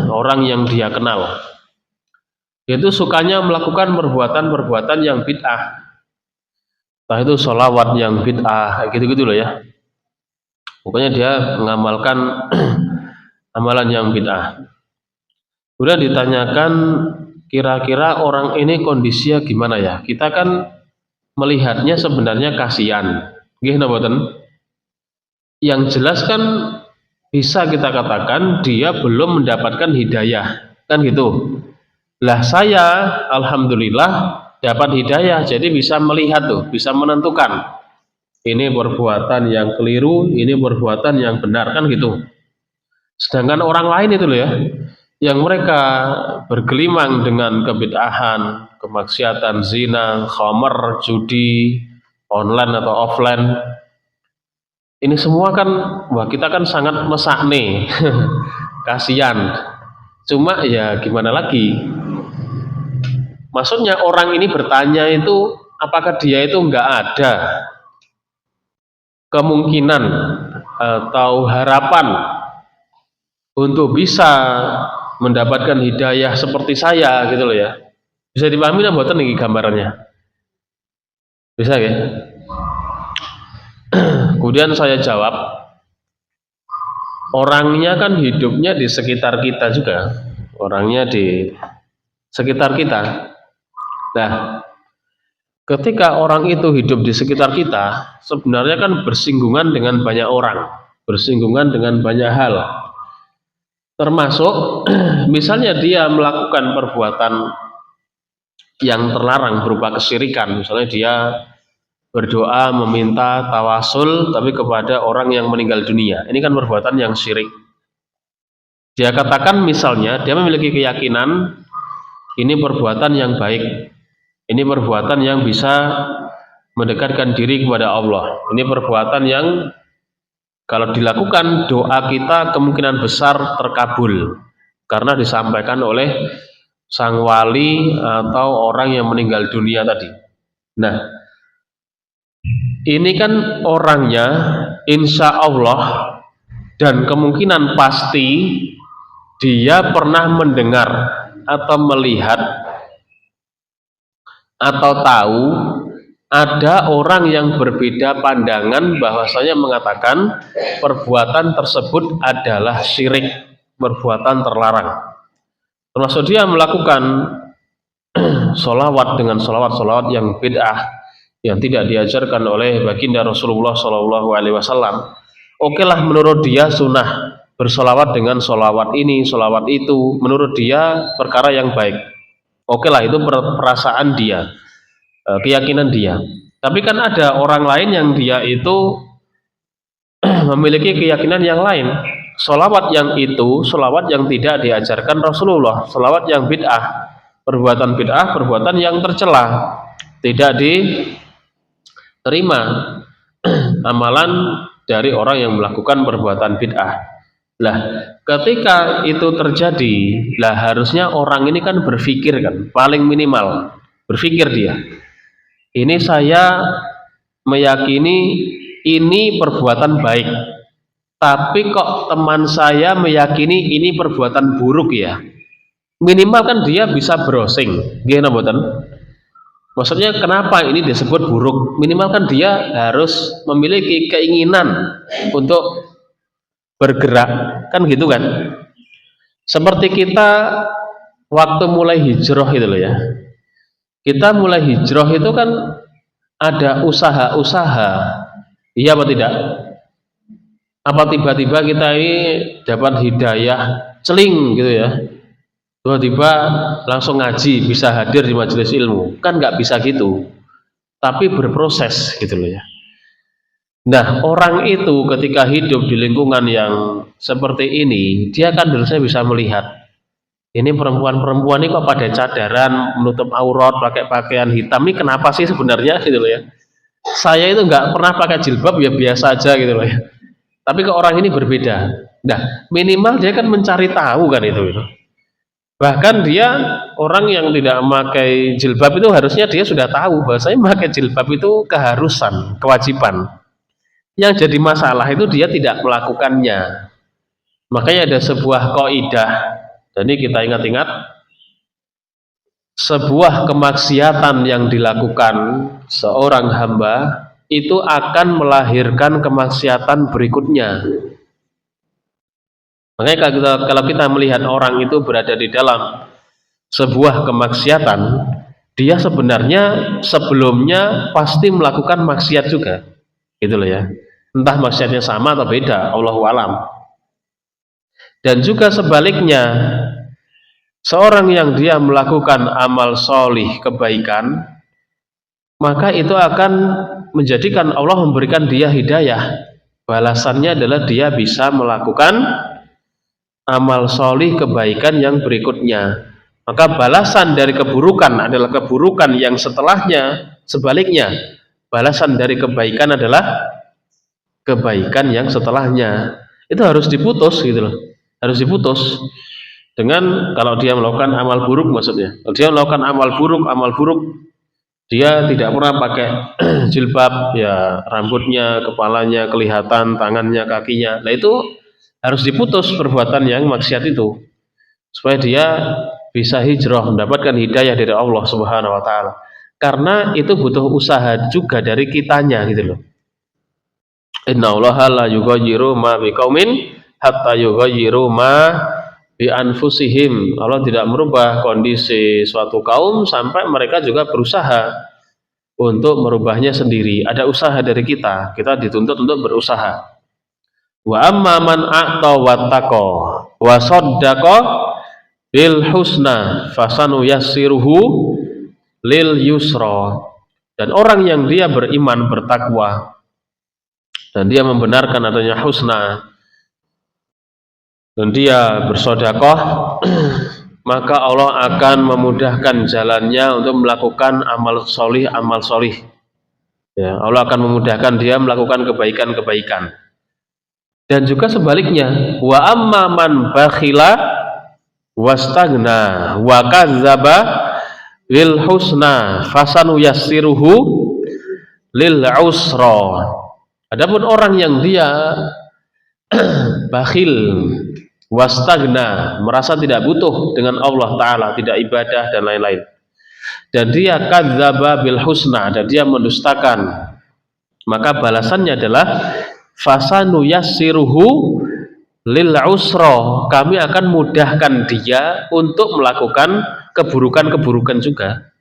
orang yang dia kenal, itu sukanya melakukan perbuatan-perbuatan yang bid'ah, entah itu sholawat yang bid'ah, gitu-gitu loh ya. Pokoknya dia mengamalkan amalan yang bid'ah. Udah ditanyakan, kira-kira orang ini kondisinya gimana ya? Kita kan melihatnya sebenarnya kasihan, nggih napa boten? Yang jelas kan bisa kita katakan dia belum mendapatkan hidayah, kan gitu. Lah saya alhamdulillah dapat hidayah, jadi bisa melihat tuh, bisa menentukan ini perbuatan yang keliru, ini perbuatan yang benar, kan gitu. Sedangkan orang lain itu loh ya, yang mereka bergelimang dengan kebid'ahan, kemaksiatan, zina, khamar, judi, online atau offline, ini semua kan, wah kita kan sangat mesakne, kasihan. Cuma ya gimana lagi? Maksudnya orang ini bertanya itu, apakah dia itu nggak ada kemungkinan atau harapan untuk bisa mendapatkan hidayah seperti saya gitu loh ya. Bisa dipahami lah mboten niki gambarannya? Bisa ya? Kemudian saya jawab, orangnya kan hidupnya di sekitar kita juga, orangnya di sekitar kita. Nah, ketika orang itu hidup di sekitar kita, sebenarnya kan bersinggungan dengan banyak orang, bersinggungan dengan banyak hal. Termasuk misalnya dia melakukan perbuatan yang terlarang berupa kesyirikan, misalnya dia berdoa meminta tawasul tapi kepada orang yang meninggal dunia, ini kan perbuatan yang syirik. Dia katakan misalnya dia memiliki keyakinan ini perbuatan yang baik, ini perbuatan yang bisa mendekatkan diri kepada Allah, ini perbuatan yang kalau dilakukan doa kita kemungkinan besar terkabul karena disampaikan oleh sang wali atau orang yang meninggal dunia tadi. Nah, ini kan orangnya insya Allah dan kemungkinan pasti dia pernah mendengar atau melihat atau tahu ada orang yang berbeda pandangan bahwasanya mengatakan perbuatan tersebut adalah syirik, perbuatan terlarang. Termasuk dia melakukan sholawat dengan sholawat yang bid'ah yang tidak diajarkan oleh baginda Rasulullah SAW. Oke lah, menurut dia sunnah bersolawat dengan sholawat ini, sholawat itu, menurut dia perkara yang baik. Oke lah, itu perasaan dia, keyakinan dia. Tapi kan ada orang lain yang dia itu memiliki keyakinan yang lain. Sholawat yang itu, sholawat yang tidak diajarkan Rasulullah, sholawat yang bid'ah, perbuatan yang tercela, tidak diterima. amalan dari orang yang melakukan perbuatan bid'ah. Lah, ketika itu terjadi, lah harusnya orang ini kan berpikir kan, paling minimal berpikir dia. Ini saya meyakini ini perbuatan baik, tapi kok teman saya meyakini ini perbuatan buruk ya. Minimal kan dia bisa browsing, gimana mboten? Maksudnya kenapa ini disebut buruk? Minimal kan dia harus memiliki keinginan untuk bergerak, kan gitu kan? Seperti kita waktu mulai hijrah itu loh ya. Kita mulai hijrah itu kan ada usaha-usaha, iya apa tidak? Apa tiba-tiba kita ini dapat hidayah celing gitu ya? Tiba-tiba langsung ngaji, bisa hadir di majelis ilmu, kan nggak bisa gitu, tapi berproses gitu loh ya. Nah, orang itu ketika hidup di lingkungan yang seperti ini, dia kan harusnya bisa melihat ini perempuan-perempuan ini kok pada cadaran, menutup aurat, pakai pakaian hitam, ini kenapa sih sebenarnya gitu loh ya. Saya itu nggak pernah pakai jilbab, ya biasa aja gitu loh ya, tapi ke orang ini berbeda. Nah, minimal dia kan mencari tahu kan itu. Bahkan dia orang yang tidak memakai jilbab itu harusnya dia sudah tahu bahwasanya memakai jilbab itu keharusan, kewajiban. Yang jadi masalah itu dia tidak melakukannya. Makanya ada sebuah kaidah, dan ini kita ingat-ingat, sebuah kemaksiatan yang dilakukan seorang hamba itu akan melahirkan kemaksiatan berikutnya. Makanya kalau kita melihat orang itu berada di dalam sebuah kemaksiatan, dia sebenarnya sebelumnya pasti melakukan maksiat juga, gitu loh ya. Entah maksiatnya sama atau beda, Allahu a'lam. Dan juga sebaliknya, seorang yang dia melakukan amal solih kebaikan, maka itu akan menjadikan Allah memberikan dia hidayah. Balasannya adalah dia bisa melakukan amal solih kebaikan yang berikutnya. Maka balasan dari keburukan adalah keburukan yang setelahnya. Sebaliknya, balasan dari kebaikan adalah kebaikan yang setelahnya. Itu harus diputus gitu loh. Harus diputus. Dengan kalau dia melakukan amal buruk maksudnya. Kalau dia melakukan amal buruk, dia tidak pernah pakai jilbab, ya rambutnya, kepalanya kelihatan, tangannya, kakinya. Nah itu harus diputus perbuatan yang maksiat itu, supaya dia bisa hijrah, mendapatkan hidayah dari Allah Subhanahu wa taala. Karena itu butuh usaha juga dari kitanya gitu loh. Innallaha la yughayyiru ma biqaumin hatta yughayyiru ma bi anfusihim. Allah tidak merubah kondisi suatu kaum sampai mereka juga berusaha untuk merubahnya sendiri. Ada usaha dari kita dituntut untuk berusaha. Wa amma man a'ta wattaqa wa saddaqa bil husna fasanu yassiruhu lil yusra. Dan orang yang dia beriman, bertakwa, dan dia membenarkan adanya husna, dan dia bersedekah, maka Allah akan memudahkan jalannya untuk melakukan amal solih. Ya, Allah akan memudahkan dia melakukan kebaikan-kebaikan. Dan juga sebaliknya, wa amma man bakhila wastagna wa kadzdzaba lil husna fasanu yassiruhu lil usra. Adapun orang yang dia bakhil wastagna, merasa tidak butuh dengan Allah taala, tidak ibadah dan lain-lain, dan dia kadzdzaba bil husna, dan dia mendustakan, maka balasannya adalah fasanu yassiruhu lil usra, kami akan mudahkan dia untuk melakukan keburukan-keburukan juga.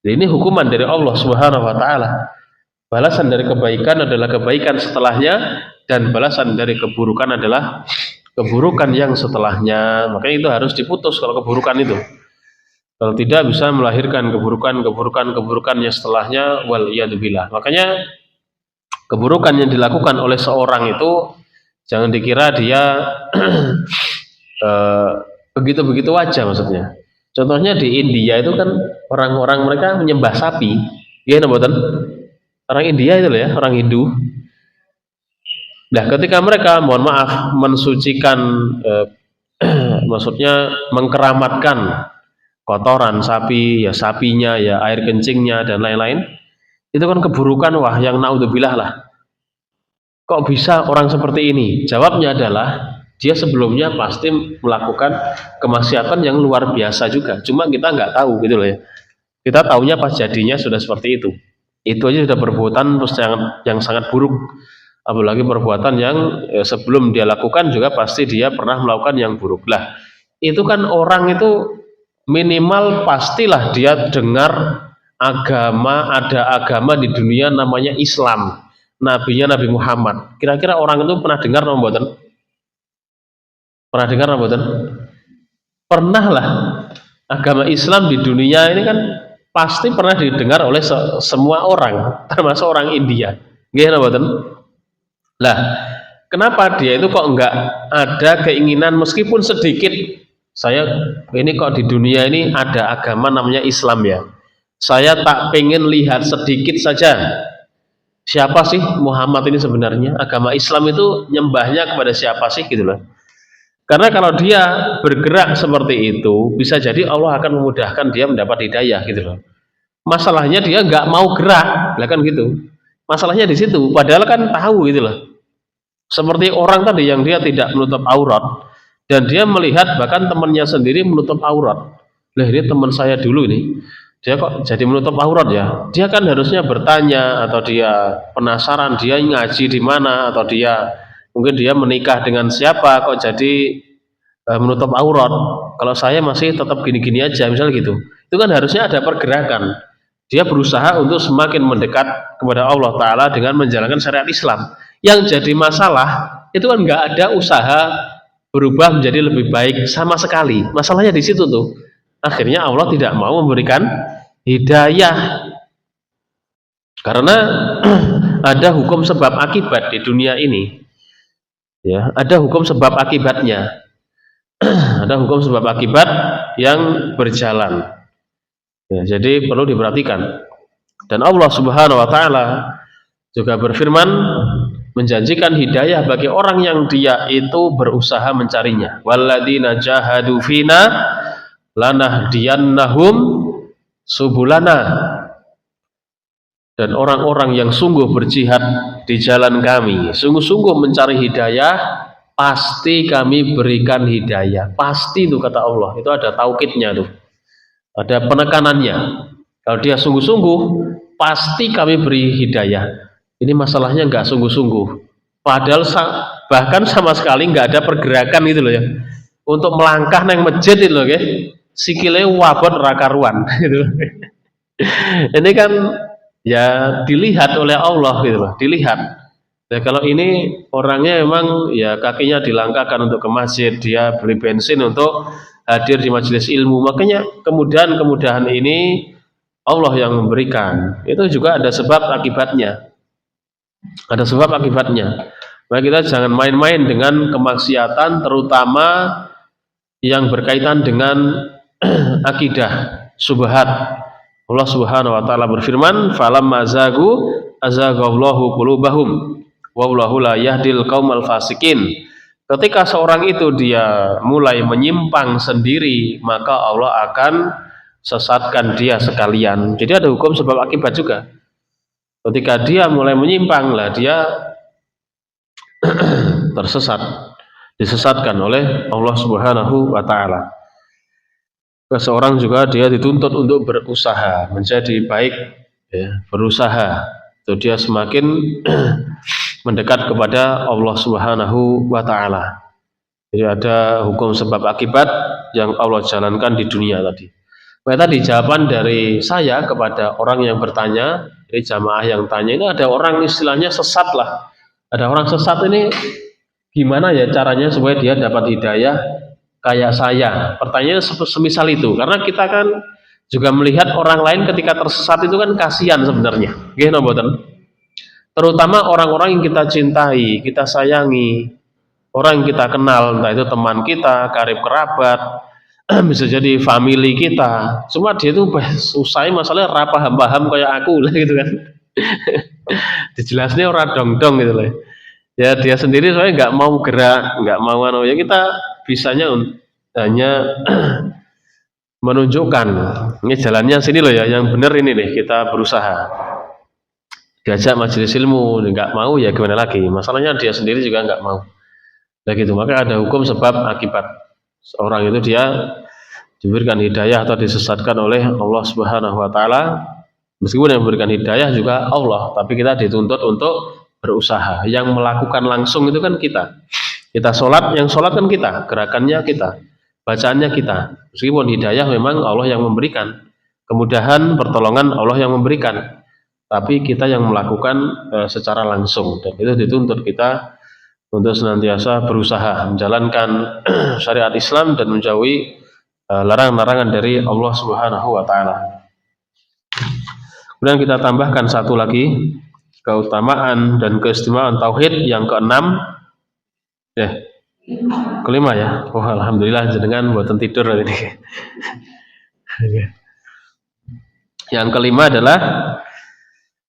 Jadi ini hukuman dari Allah Subhanahu wa taala. Balasan dari kebaikan adalah kebaikan setelahnya, dan balasan dari keburukan adalah keburukan yang setelahnya. Makanya itu harus diputus kalau keburukan itu. Kalau tidak bisa melahirkan keburukan-keburukannya setelahnya, wal iyadzubillah. Makanya keburukan yang dilakukan oleh seorang itu jangan dikira dia begitu-begitu aja maksudnya. Contohnya di India itu kan orang-orang mereka menyembah sapi, ya, betul. orang India itu loh ya, orang Hindu. Nah, ketika mereka, mohon maaf, mensucikan, maksudnya mengkeramatkan kotoran sapi, ya sapinya, ya air kencingnya dan lain-lain, itu kan keburukan, wah yang naudzubillah lah. Kok bisa orang seperti ini? Jawabnya adalah dia sebelumnya pasti melakukan kemaksiatan yang luar biasa juga. Cuma kita nggak tahu gitu loh ya. Kita taunya pas jadinya sudah seperti itu. Itu aja sudah perbuatan terus yang sangat buruk. Apalagi perbuatan yang sebelum dia lakukan juga pasti dia pernah melakukan yang buruk. Lah, itu kan orang itu minimal pastilah dia dengar ada agama di dunia namanya Islam. Nabinya Nabi Muhammad. Kira-kira orang itu pernah dengar atau mboten? Pernah dengar atau mboten? Pernah lah. Agama Islam di dunia ini kan pasti pernah didengar oleh semua orang, termasuk orang India. Nggih napa mboten? Lah, kenapa dia itu kok enggak ada keinginan meskipun sedikit, saya ini kok di dunia ini ada agama namanya Islam ya. Saya tak pengen lihat sedikit saja. Siapa sih Muhammad ini sebenarnya? Agama Islam itu nyembahnya kepada siapa sih gitu loh. Karena kalau dia bergerak seperti itu, bisa jadi Allah akan memudahkan dia mendapat hidayah gitu loh. Masalahnya dia nggak mau gerak, lah kan gitu. Masalahnya di situ. Padahal kan tahu gitu loh. Seperti orang tadi yang dia tidak menutup aurat dan dia melihat bahkan temannya sendiri menutup aurat. Lah ini teman saya dulu ini. Dia kok jadi menutup aurat ya? Dia kan harusnya bertanya atau dia penasaran dia ngaji di mana atau dia mungkin dia menikah dengan siapa kok jadi menutup aurat. Kalau saya masih tetap gini-gini aja misalnya gitu. Itu kan harusnya ada pergerakan. Dia berusaha untuk semakin mendekat kepada Allah Ta'ala dengan menjalankan syariat Islam. Yang jadi masalah itu kan nggak ada usaha berubah menjadi lebih baik sama sekali. Masalahnya di situ tuh. Akhirnya Allah tidak mau memberikan hidayah karena ada hukum sebab akibat di dunia ini ya, ada hukum sebab akibatnya. Ada hukum sebab akibat yang berjalan ya, jadi perlu diperhatikan. Dan Allah Subhanahu wa Ta'ala juga berfirman menjanjikan hidayah bagi orang yang dia itu berusaha mencarinya. Walladzina jahadu fina lanahdiyannahum subulana, dan orang-orang yang sungguh berjihad di jalan kami, sungguh-sungguh mencari hidayah, pasti kami berikan hidayah. Pasti itu kata Allah, itu ada taukidnya tuh, ada penekanannya. Kalau dia sungguh-sungguh, pasti kami beri hidayah. Ini masalahnya nggak sungguh-sungguh, padahal bahkan sama sekali nggak ada pergerakan gitu loh ya, untuk melangkah neng masjid itu loh ya. Sikile wabot rakaruan gitu. Ini kan ya dilihat oleh Allah gitu loh, dilihat. Ya kalau ini orangnya memang ya kakinya dilangkahkan untuk ke masjid, dia beli bensin untuk hadir di majelis ilmu, makanya kemudahan ini Allah yang memberikan. Itu juga ada sebab akibatnya. Ada sebab akibatnya. Maka kita jangan main-main dengan kemaksiatan, terutama yang berkaitan dengan akidah subhat. Allah Subhanahu wa Ta'ala berfirman, falamma zagu azaghallahu qulubahum wallahu la yahdil qaumal fasikin. Ketika seorang itu dia mulai menyimpang sendiri, maka Allah akan sesatkan dia sekalian. Jadi ada hukum sebab akibat juga. Ketika dia mulai menyimpang, lah dia tersesat, disesatkan oleh Allah Subhanahu wa Ta'ala. Seorang juga dia dituntut untuk berusaha menjadi baik ya, berusaha itu dia semakin mendekat kepada Allah Subhanahu wa Ta'ala. Jadi ada hukum sebab akibat yang Allah jalankan di dunia tadi. Nah, tadi jawaban dari saya kepada orang yang bertanya, ini jamaah yang tanya, ini ada orang istilahnya sesat lah. Ada orang sesat ini gimana ya caranya supaya dia dapat hidayah kayak saya? Pertanyaannya semisal itu, karena kita kan juga melihat orang lain ketika tersesat itu kan kasihan sebenarnya. Nggih napa mboten? Terutama orang-orang yang kita cintai, kita sayangi, orang yang kita kenal, entah itu teman kita, karib kerabat, bisa jadi family kita. Cuma dia itu usai masalahnya paham kayak aku lah gitu kan. Dijelasnya orang dong-dong gitu loh. Ya dia sendiri soalnya nggak mau gerak, nggak mau ya kita bisanya hanya menunjukkan ini jalannya sini loh ya, yang benar ini nih kita berusaha. Diajak majelis ilmu nggak mau ya gimana lagi? Masalahnya dia sendiri juga nggak mau. Nah gitu, maka ada hukum sebab akibat. Seorang itu dia diberikan hidayah atau disesatkan oleh Allah Subhanahu wa taala. Meskipun yang memberikan hidayah juga Allah, tapi kita dituntut untuk berusaha. Yang melakukan langsung itu kan kita. Kita sholat, yang sholat kan kita, gerakannya kita, bacaannya kita. Meskipun hidayah memang Allah yang memberikan, kemudahan, pertolongan Allah yang memberikan, tapi kita yang melakukan secara langsung. Dan itu dituntut kita untuk senantiasa berusaha menjalankan syariat Islam dan menjauhi larangan-larangan dari Allah Subhanahu wa taala. Kemudian kita tambahkan satu lagi keutamaan dan keistimewaan tauhid yang keenam. Kelima ya. Oh alhamdulillah jenengan buatan tidur ini. Yang kelima adalah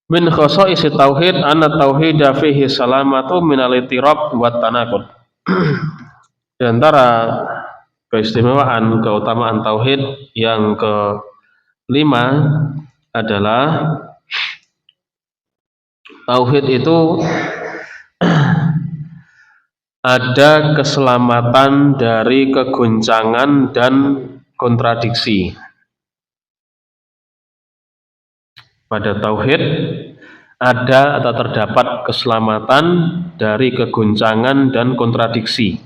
min khosa'isi tauhid anna tauhida fihi salamatu minal itirab wa tanaqud. Di antara keistimewaan keutamaan tauhid yang kelima adalah tauhid itu ada keselamatan dari kegoncangan dan kontradiksi. Pada tauhid ada atau terdapat keselamatan dari kegoncangan dan kontradiksi.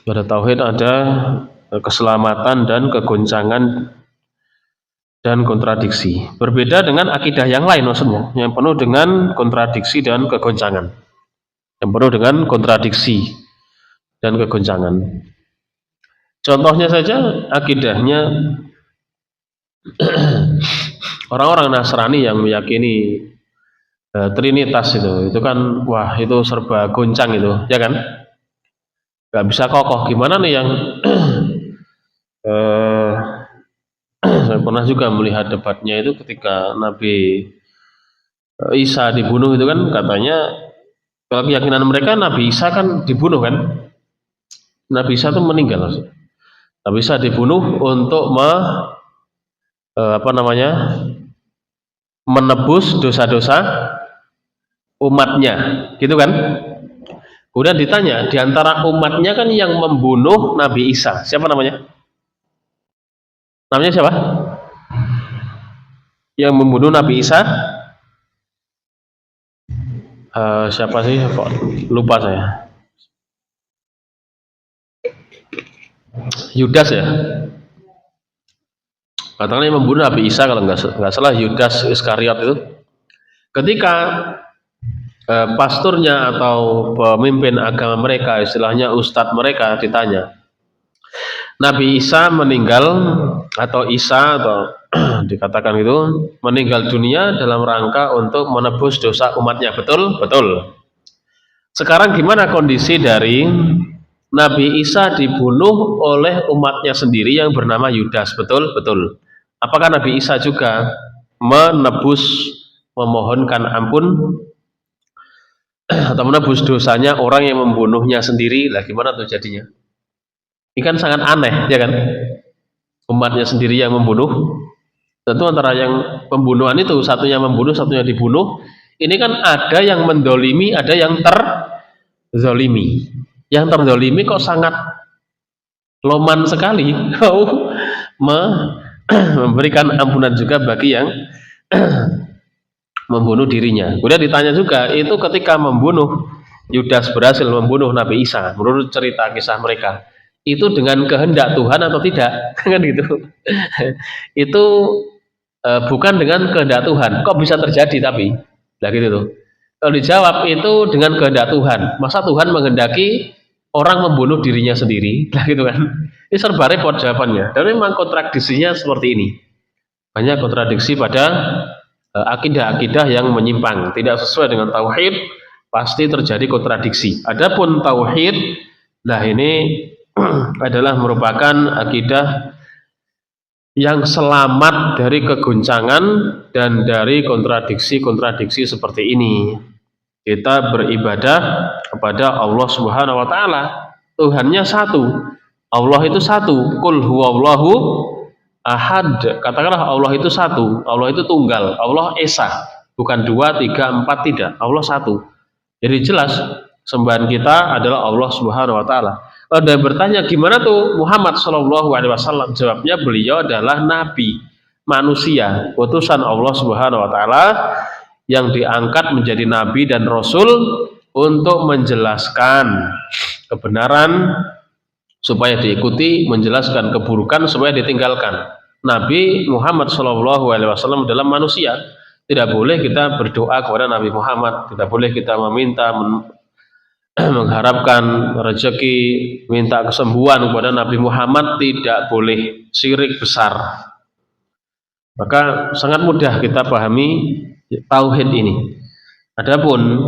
Pada tauhid ada keselamatan dan kegoncangan dan kontradiksi. Berbeda dengan akidah yang lain maksudnya, yang penuh dengan kontradiksi dan kegoncangan. Yang penuh dengan kontradiksi dan kegoncangan. Contohnya saja akidahnya orang-orang Nasrani yang meyakini Trinitas itu kan wah itu serba goncang itu, ya kan? Gak bisa kokoh. Gimana nih yang saya pernah juga melihat debatnya itu ketika Nabi Isa dibunuh itu kan katanya kalau keyakinan mereka Nabi Isa kan dibunuh kan, Nabi Isa itu meninggal. Nabi Isa dibunuh untuk menebus dosa-dosa umatnya, gitu kan? Kemudian ditanya di antara umatnya kan yang membunuh Nabi Isa siapa namanya? Namanya siapa? Yang membunuh Nabi Isa? Siapa sih? Kok lupa saya. Yudas ya? Katakanlah yang membunuh Nabi Isa kalau nggak salah Yudas Iskariot itu. Ketika pasturnya atau pemimpin agama mereka, istilahnya ustadz mereka ditanya, Nabi Isa meninggal atau Isa atau dikatakan itu meninggal dunia dalam rangka untuk menebus dosa umatnya, betul? Betul. Sekarang gimana kondisi dari Nabi Isa dibunuh oleh umatnya sendiri yang bernama Yudas, betul? Betul. Apakah Nabi Isa juga menebus, memohonkan ampun atau menebus dosanya orang yang membunuhnya sendiri? Lah gimana tuh jadinya? Ini kan sangat aneh, ya kan? Umatnya sendiri yang membunuh. Tentu antara yang pembunuhan itu, satunya membunuh, satunya dibunuh. Ini kan ada yang mendolimi, ada yang terzolimi. Yang terzolimi kok sangat loman sekali. Memberikan ampunan juga bagi yang membunuh dirinya. Kemudian ditanya juga, itu ketika membunuh, Yudas berhasil membunuh Nabi Isa, menurut cerita kisah mereka. Itu dengan kehendak Tuhan atau tidak? Kan gitu. Itu bukan dengan kehendak Tuhan. Kok bisa terjadi tapi? Nah gitu tuh. Kalau dijawab itu dengan kehendak Tuhan. Masa Tuhan menghendaki orang membunuh dirinya sendiri? Nah gitu kan. Ini serba repot jawabannya. Dan memang kontradisinya seperti ini. Banyak kontradiksi pada akidah-akidah yang menyimpang, tidak sesuai dengan tauhid, pasti terjadi kontradiksi. Adapun tauhid, nah ini adalah merupakan akidah yang selamat dari kegoncangan dan dari kontradiksi-kontradiksi seperti ini. Kita beribadah kepada Allah Subhanahu wa taala. Tuhannya satu. Allah itu satu. Qul huwallahu ahad. Katakanlah Allah itu satu. Allah itu tunggal. Allah esa. Bukan 2, 3, 4, tidak. Allah satu. Jadi jelas sembahan kita adalah Allah Subhanahu wa taala. Ada bertanya gimana tuh Muhammad Shallallahu alaihi wasallam? Jawabnya beliau adalah nabi, manusia, utusan Allah Subhanahu wa taala yang diangkat menjadi nabi dan rasul untuk menjelaskan kebenaran supaya diikuti, menjelaskan keburukan supaya ditinggalkan. Nabi Muhammad Shallallahu alaihi wasallam adalah manusia. Tidak boleh kita berdoa kepada Nabi Muhammad, tidak boleh kita meminta mengharapkan rezeki, minta kesembuhan kepada Nabi Muhammad, tidak boleh, syirik besar. Maka sangat mudah kita pahami tauhid ini. Adapun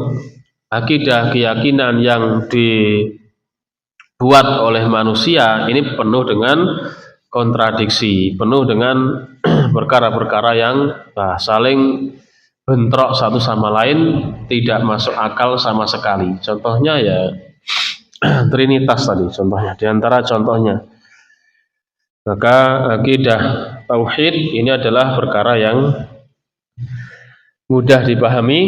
akidah keyakinan yang dibuat oleh manusia ini penuh dengan kontradiksi, penuh dengan perkara-perkara yang saling bentrok satu sama lain, tidak masuk akal sama sekali. Contohnya ya Trinitas tadi, contohnya diantara contohnya. Maka akidah tauhid ini adalah perkara yang mudah dipahami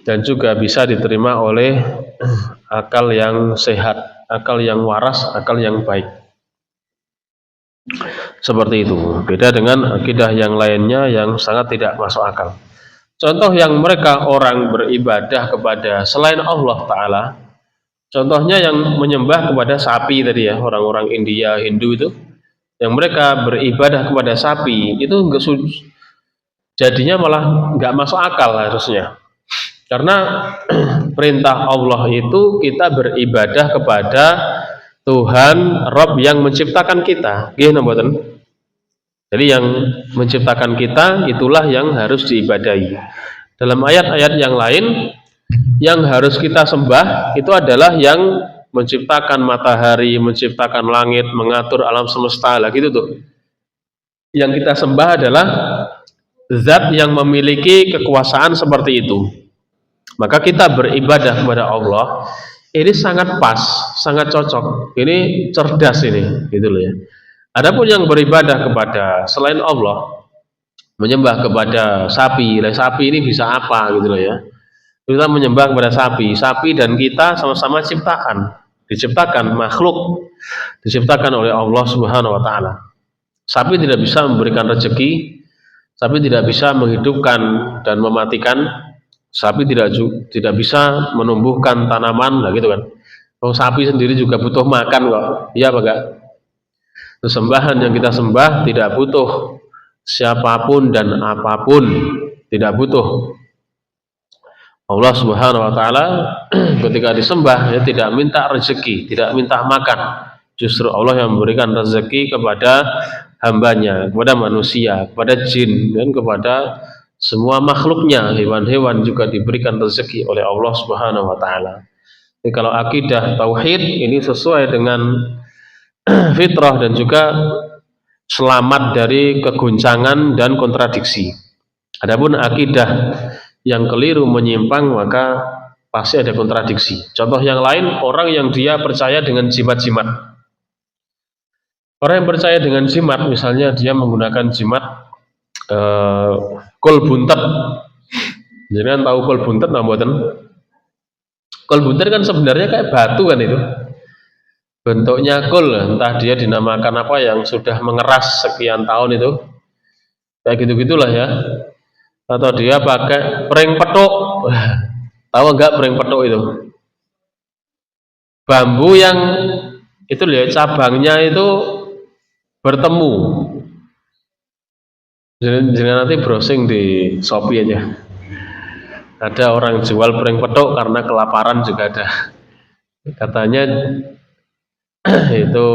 dan juga bisa diterima oleh akal yang sehat, akal yang waras, akal yang baik. Seperti itu. Beda dengan akidah yang lainnya yang sangat tidak masuk akal. Contoh yang mereka orang beribadah kepada selain Allah Ta'ala, contohnya yang menyembah kepada sapi tadi ya, orang-orang India, Hindu itu, yang mereka beribadah kepada sapi, itu jadinya malah nggak masuk akal harusnya. Karena perintah Allah itu kita beribadah kepada Tuhan, Rabb yang menciptakan kita. Jadi yang menciptakan kita itulah yang harus diibadahi. Dalam ayat-ayat yang lain, yang harus kita sembah itu adalah yang menciptakan matahari, menciptakan langit, mengatur alam semesta lah gitu tuh. Yang kita sembah adalah zat yang memiliki kekuasaan seperti itu. Maka kita beribadah kepada Allah ini sangat pas, sangat cocok. Ini cerdas ini, gitu loh ya. Adapun yang beribadah kepada selain Allah, menyembah kepada sapi, sapi ini bisa apa gitu loh ya. Kita menyembah kepada sapi dan kita sama-sama diciptakan makhluk, diciptakan oleh Allah Subhanahu wa taala. Sapi tidak bisa memberikan rezeki, sapi tidak bisa menghidupkan dan mematikan, sapi tidak bisa menumbuhkan tanaman, gitu kan. Sapi sendiri juga butuh makan kok, iya apa enggak? Sesembahan yang kita sembah tidak butuh siapapun dan apapun, tidak butuh. Allah Subhanahu wa taala ketika disembah ya tidak minta rezeki, tidak minta makan. Justru Allah yang memberikan rezeki kepada hambanya, kepada manusia, kepada jin dan kepada semua makhluknya, hewan-hewan juga diberikan rezeki oleh Allah Subhanahu wa taala. Jadi kalau akidah tauhid ini sesuai dengan fitrah dan juga selamat dari kegoncangan dan kontradiksi. Adapun akidah yang keliru menyimpang maka pasti ada kontradiksi. Contoh yang lain, orang yang dia percaya dengan jimat-jimat. Orang yang percaya dengan jimat, misalnya dia menggunakan jimat kol buntet. Jangan tahu kol buntet namanya. Kol buntet kan sebenarnya kayak batu kan itu. Bentuknya kol, entah dia dinamakan apa yang sudah mengeras sekian tahun itu. Kayak gitu-gitulah ya. Atau dia pakai pering petuk. Tahu enggak pering petuk itu? Bambu yang itu lihat cabangnya itu bertemu. Jangan nanti browsing di Shopee aja. Ada orang jual pering petuk karena kelaparan juga ada. Katanya itu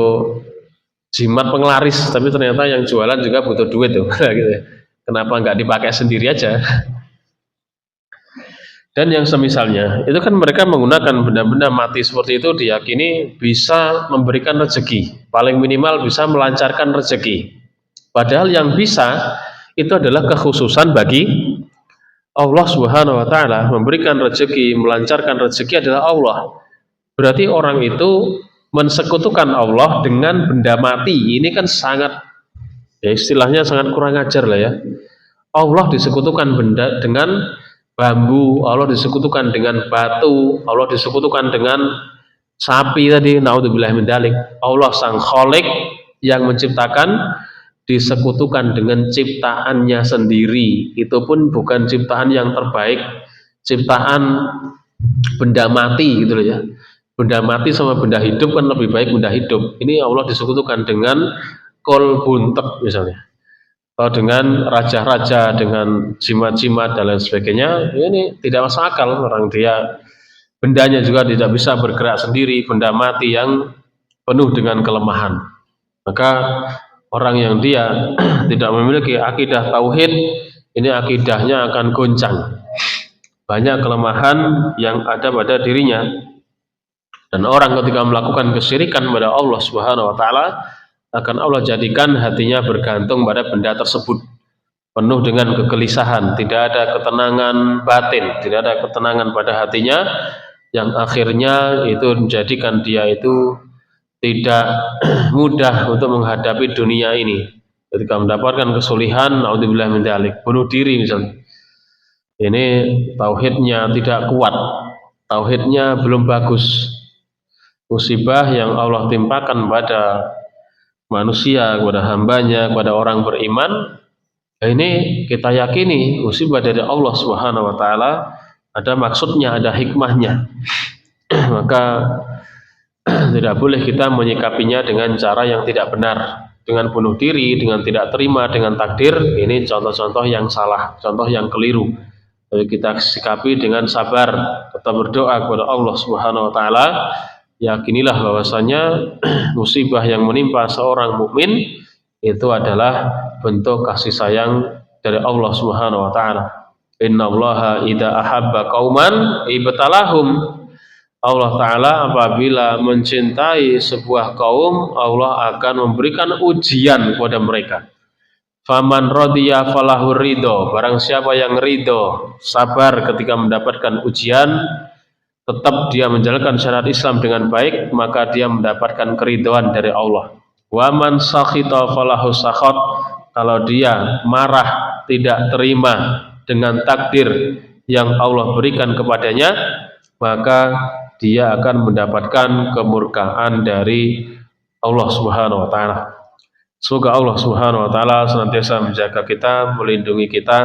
jimat penglaris, tapi ternyata yang jualan juga butuh duit tuh. Gitu. Kenapa nggak dipakai sendiri aja? Dan yang semisalnya, itu kan mereka menggunakan benda-benda mati seperti itu diyakini bisa memberikan rezeki, paling minimal bisa melancarkan rezeki. Padahal yang bisa itu adalah kekhususan bagi Allah Subhanahu wa taala. Memberikan rezeki, melancarkan rezeki adalah Allah. Berarti orang itu mensekutukan Allah dengan benda mati. Ini kan sangat, ya istilahnya sangat kurang ajar lah ya. Allah disekutukan benda dengan bambu, Allah disekutukan dengan batu, Allah disekutukan dengan sapi tadi, naudzubillah min dzalik. Allah sang Khalik yang menciptakan disekutukan dengan ciptaannya sendiri. Itu pun bukan ciptaan yang terbaik, ciptaan benda mati gitu loh ya. Benda mati sama benda hidup kan lebih baik benda hidup. Ini Allah disekutukan dengan kol buntek misalnya, atau dengan raja-raja, dengan jimat-jimat dan lain sebagainya. Ini tidak masuk akal. Orang dia bendanya juga tidak bisa bergerak sendiri, benda mati yang penuh dengan kelemahan. Maka orang yang dia tidak memiliki akidah tauhid, ini akidahnya akan goncang. Banyak kelemahan yang ada pada dirinya. Dan orang ketika melakukan kesyirikan pada Allah Subhanahu wa taala, akan Allah jadikan hatinya bergantung pada benda tersebut, penuh dengan kegelisahan, tidak ada ketenangan batin, tidak ada ketenangan pada hatinya, yang akhirnya itu menjadikan dia itu tidak mudah untuk menghadapi dunia ini. Ketika mendapatkan kesulihan, naudzubillah min dzalik, bunuh diri misalnya. Ini tauhidnya tidak kuat, tauhidnya belum bagus. Musibah yang Allah timpakan pada manusia, kepada hambanya, kepada orang beriman, ini kita yakini musibah dari Allah Subhanahu wa taala, ada maksudnya, ada hikmahnya. Maka tidak boleh kita menyikapinya dengan cara yang tidak benar, dengan bunuh diri, dengan tidak terima dengan takdir. Ini contoh-contoh yang salah, contoh yang keliru. Jadi kita sikapi dengan sabar, tetap berdoa kepada Allah Subhanahu wa taala. Yakinilah bahwasanya musibah yang menimpa seorang mukmin itu adalah bentuk kasih sayang dari Allah Subhanahu wa taala. Innallaha idza ahabba qauman ibtalahum. Allah Ta'ala apabila mencintai sebuah kaum, Allah akan memberikan ujian kepada mereka. Faman radiya falahu ridho. Barang siapa yang ridho, sabar ketika mendapatkan ujian, tetap dia menjalankan syariat Islam dengan baik, maka dia mendapatkan keridhaan dari Allah. Waman sakhita falahu sakhat. Kalau dia marah, tidak terima dengan takdir yang Allah berikan kepadanya, maka dia akan mendapatkan kemurkaan dari Allah Subhanahu wa taala. Semoga Allah Subhanahu wa taala senantiasa menjaga kita, melindungi kita,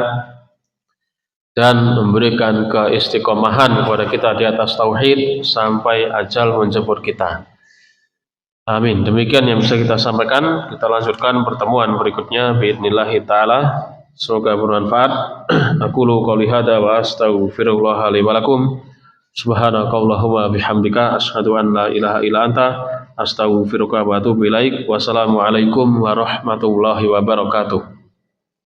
dan memberikan keistiqomahan kepada kita di atas tauhid sampai ajal menjemput kita. Amin. Demikian yang bisa kita sampaikan. Kita lanjutkan pertemuan berikutnya باذنillah taala. Semoga bermanfaat. Aqulu qouli hadza wa astaghfirullah li wa lakum. Subhanakallahumma bihamdika asyhadu an la ilaha illa anta astaghfiruka wa atubu ilaik. Wassalamualaikum warahmatullahi wabarakatuh.